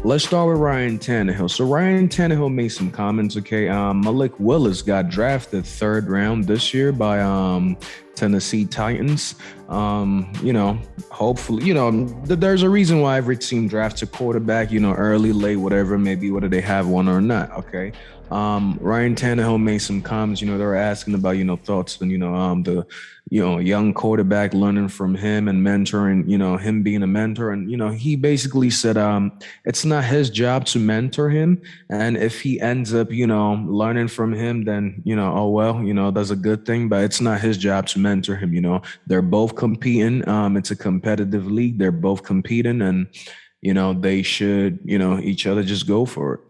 Let's start with Ryan Tannehill. So Ryan Tannehill made some comments. Okay, Malik Willis got drafted third round this year by Tennessee Titans. Hopefully, there's a reason why every team drafts a quarterback. Early, late, whatever, maybe whether they have one or not. Okay. Ryan Tannehill made some comments. They were asking about thoughts on the young quarterback, learning from him and mentoring. Him being a mentor, and he basically said it's not his job to mentor him, and if he ends up learning from him, then oh well, that's a good thing. But it's not his job to mentor him. They're both competing. It's a competitive league. They're both competing, and they should each other just go for it.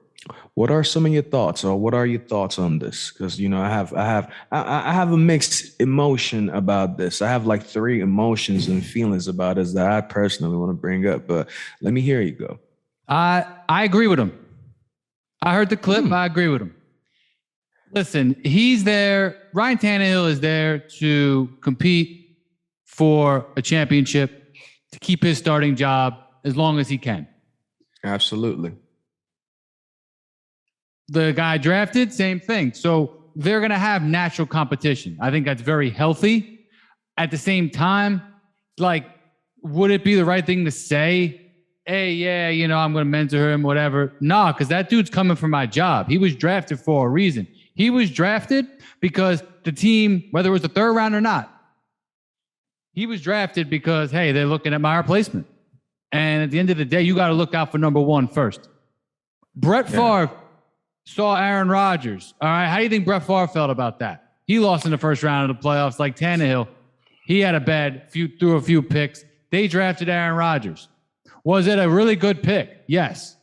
What are some of your thoughts, or what are your thoughts on this? Because I have a mixed emotion about this. I have like three emotions and feelings about this that I personally want to bring up. But let me hear you go. I agree with him. I heard the clip. I agree with him. Listen, he's there. Ryan Tannehill is there to compete for a championship, to keep his starting job as long as he can. Absolutely. The guy drafted, same thing. So they're going to have natural competition. I think that's very healthy. At the same time, like, would it be the right thing to say, hey, yeah, I'm going to mentor him, whatever? No, because that dude's coming for my job. He was drafted for a reason. He was drafted because the team, whether it was the third round or not, he was drafted because, hey, they're looking at my replacement. And at the end of the day, you got to look out for number one first. Brett Favre saw Aaron Rodgers. All right. How do you think Brett Favre felt about that? He lost in the first round of the playoffs like Tannehill. He had threw a few picks. They drafted Aaron Rodgers. Was it a really good pick? Yes.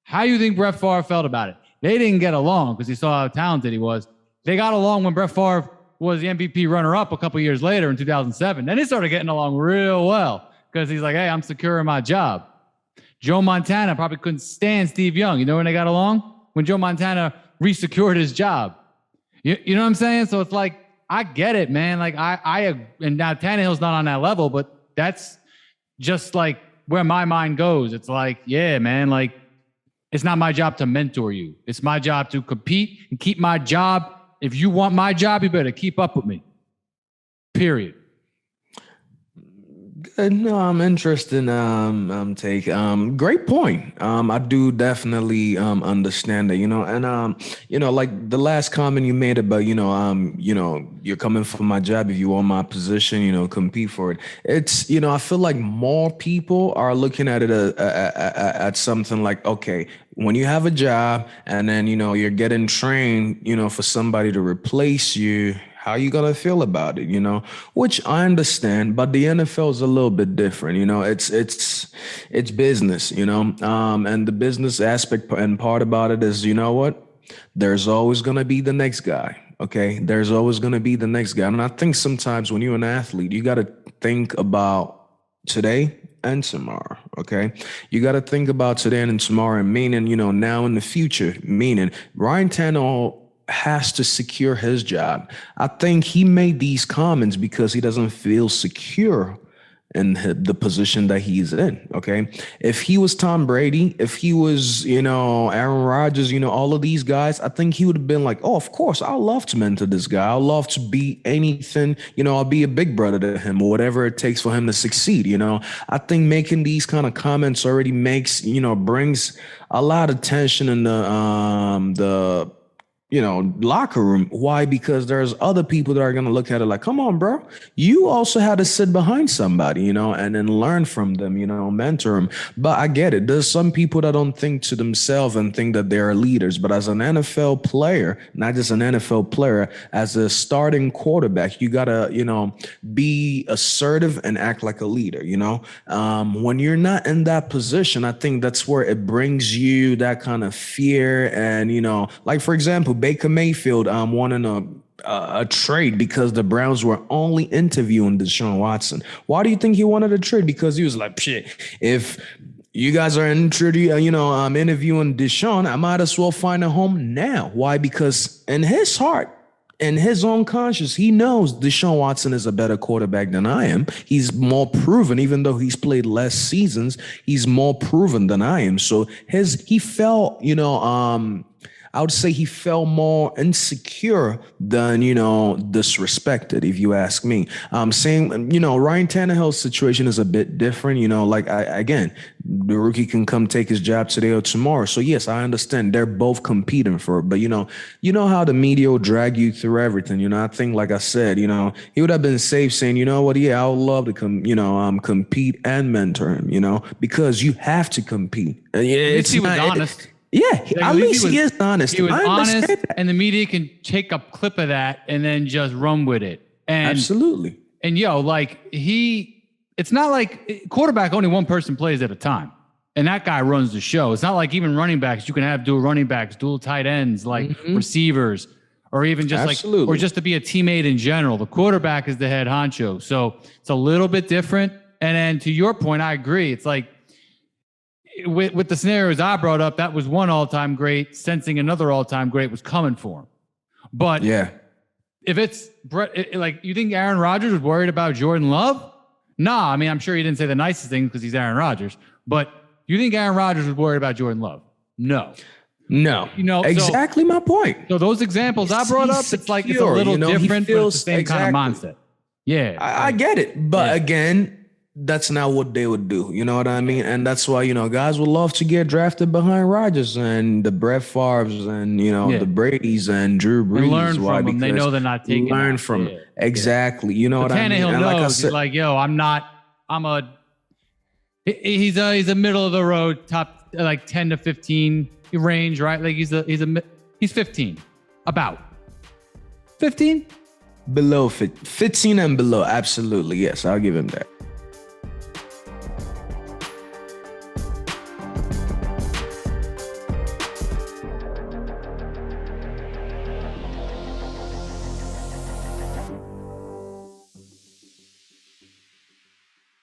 How do you think Brett Favre felt about it? They didn't get along because he saw how talented he was. They got along when Brett Favre was the MVP runner-up a couple years later in 2007. Then they started getting along real well because he's like, hey, I'm secure in my job. Joe Montana probably couldn't stand Steve Young. You know when they got along? When Joe Montana resecured his job. You know what I'm saying? So it's like, I get it, man. Like and now Tannehill's not on that level, but that's just like where my mind goes. It's like, yeah, man, like it's not my job to mentor you. It's my job to compete and keep my job. If you want my job, you better keep up with me. Period. No, I'm interested. Take. Great point. I do definitely understand that. And like the last comment you made about you're coming for my job. If you want my position, compete for it. It's I feel like more people are looking at it at something like, okay, when you have a job and then you're getting trained, for somebody to replace you. How you gonna feel about it, Which I understand, but the NFL is a little bit different, It's business, and the business aspect and part about it is, what? There's always gonna be the next guy. Okay, there's always gonna be the next guy, and I think sometimes when you're an athlete, you gotta think about today and tomorrow. Okay, you got to think about today and tomorrow, meaning now in the future. Meaning Ryan Tannehill has to secure his job. I think he made these comments because he doesn't feel secure in the position that he's in. Okay. If he was Tom Brady, if he was, Aaron Rodgers, all of these guys, I think he would have been like, oh, of course, I'll love to mentor this guy. I'll love to be anything, I'll be a big brother to him or whatever it takes for him to succeed. I think making these kind of comments already makes, brings a lot of tension in the locker room. Why? Because there's other people that are going to look at it like, come on, bro. You also had to sit behind somebody, and then learn from them, mentor them. But I get it. There's some people that don't think to themselves and think that they're leaders. But as an NFL player, not just an NFL player, as a starting quarterback, you got to, be assertive and act like a leader, when you're not in that position, I think that's where it brings you that kind of fear. And, like, for example, Baker Mayfield wanting a trade because the Browns were only interviewing Deshaun Watson. Why do you think he wanted a trade? Because he was like, shit, if you guys are interviewing Deshaun, I might as well find a home now. Why? Because in his heart, in his own conscience, he knows Deshaun Watson is a better quarterback than I am. He's more proven, even though he's played less seasons, he's more proven than I am. So he felt, I would say he felt more insecure than, disrespected, if you ask me. Saying, Ryan Tannehill's situation is a bit different. Again, the rookie can come take his job today or tomorrow. So yes, I understand they're both competing for it. But you know how the media will drag you through everything. I think, like I said, he would have been safe saying, you know what, yeah, I would love to compete and mentor him, because you have to compete. He was honest. Yeah, at least he is honest. He was honest, and the media can take a clip of that and then just run with it. And absolutely. And it's not like quarterback, only one person plays at a time. And that guy runs the show. It's not like even running backs. You can have dual running backs, dual tight ends, like receivers, or even just or just to be a teammate in general. The quarterback is the head honcho. So it's a little bit different. And then to your point, I agree. It's like, with the scenarios I brought up, that was one all-time great. Sensing another all-time great was coming for him. But yeah, if it's you think Aaron Rodgers was worried about Jordan Love? Nah, I mean, I'm sure he didn't say the nicest things because he's Aaron Rodgers. But you think Aaron Rodgers was worried about Jordan Love? No. Exactly my point. So those examples I brought up, it's like it's a little different, but it's the same kind of mindset. Yeah, I get it, but again, that's not what they would do. You know what I mean? And that's why, guys would love to get drafted behind Rodgers and the Brett Favres and, the Brady's and Drew Brees. And learn from them. They know they're not taking learn from it. Exactly. You know what I mean? Tannehill knows. He's like, he's a middle of the road, top like 10 to 15 range, right? Like he's 15, about 15. Below 15 and below. Absolutely. Yes. I'll give him that.